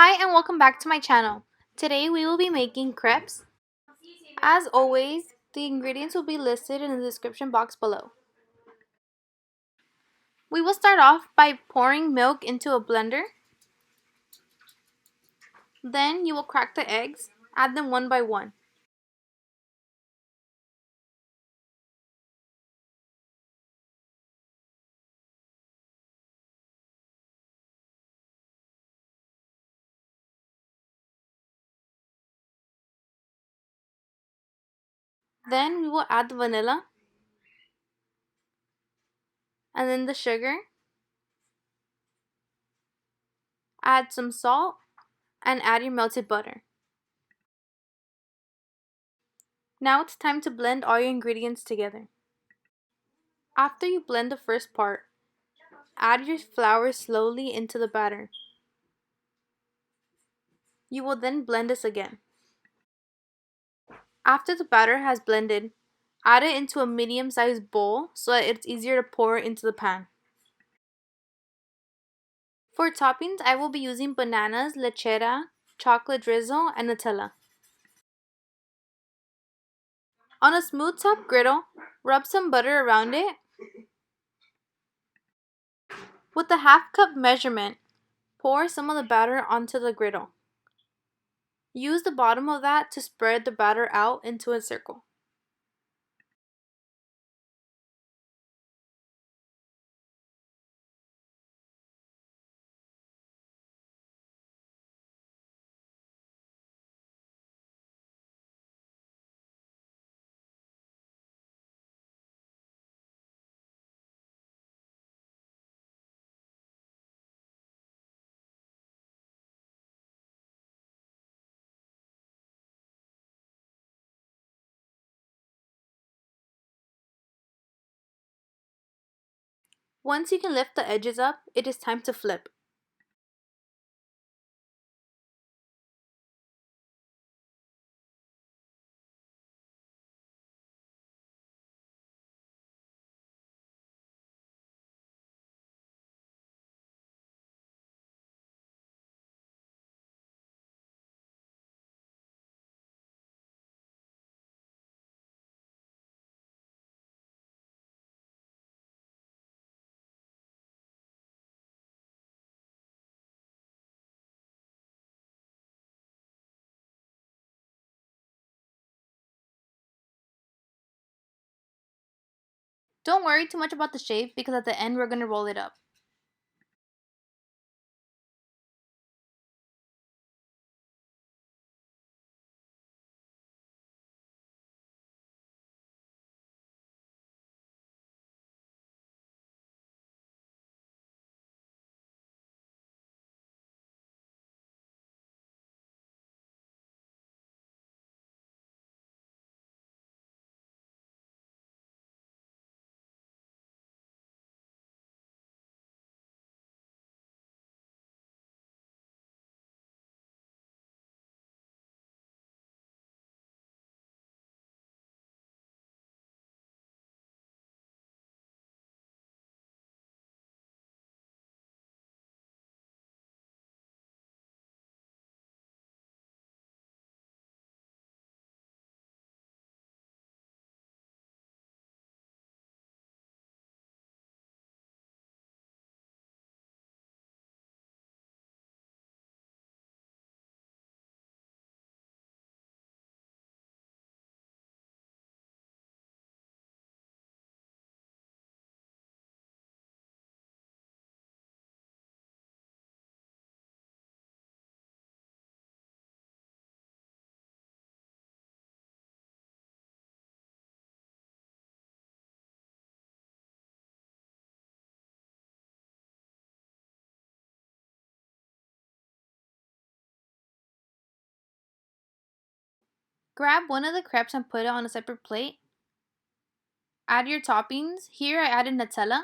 Hi and welcome back to my channel. Today we will be making crepes. As always, the ingredients will be listed in the description box below. We will start off by pouring milk into a blender. Then you will crack the eggs, add them one by one. Then we will add the vanilla, and then the sugar, add some salt, and add your melted butter. Now it's time to blend all your ingredients together. After you blend the first part, add your flour slowly into the batter. You will then blend this again. After the batter has blended, add it into a medium-sized bowl so that it's easier to pour into the pan. For toppings, I will be using bananas, lechera, chocolate drizzle, and Nutella. On a smooth top griddle, rub some butter around it. With a half-cup measurement, pour some of the batter onto the griddle. Use the bottom of that to spread the batter out into a circle. Once you can lift the edges up, it is time to flip. Don't worry too much about the shape because at the end we're going to roll it up. Grab one of the crepes and put it on a separate plate. Add your toppings. Here I added Nutella.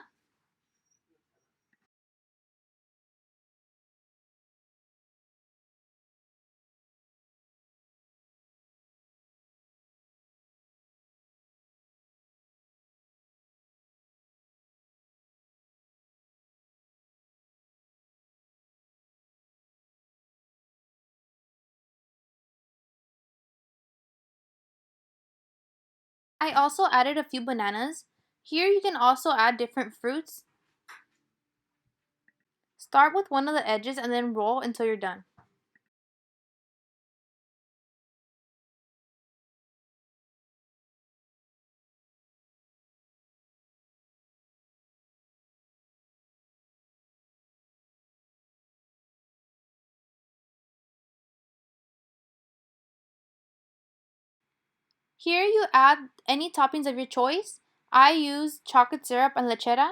I also added a few bananas. Here you can also add different fruits. Start with one of the edges and then roll until you're done. Here you add any toppings of your choice. I use chocolate syrup and lechera.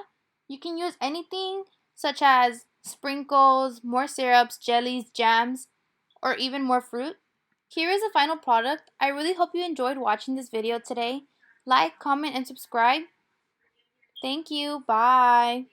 You can use anything such as sprinkles, more syrups, jellies, jams, or even more fruit. Here is the final product. I really hope you enjoyed watching this video today. Like, comment, and subscribe. Thank you. Bye.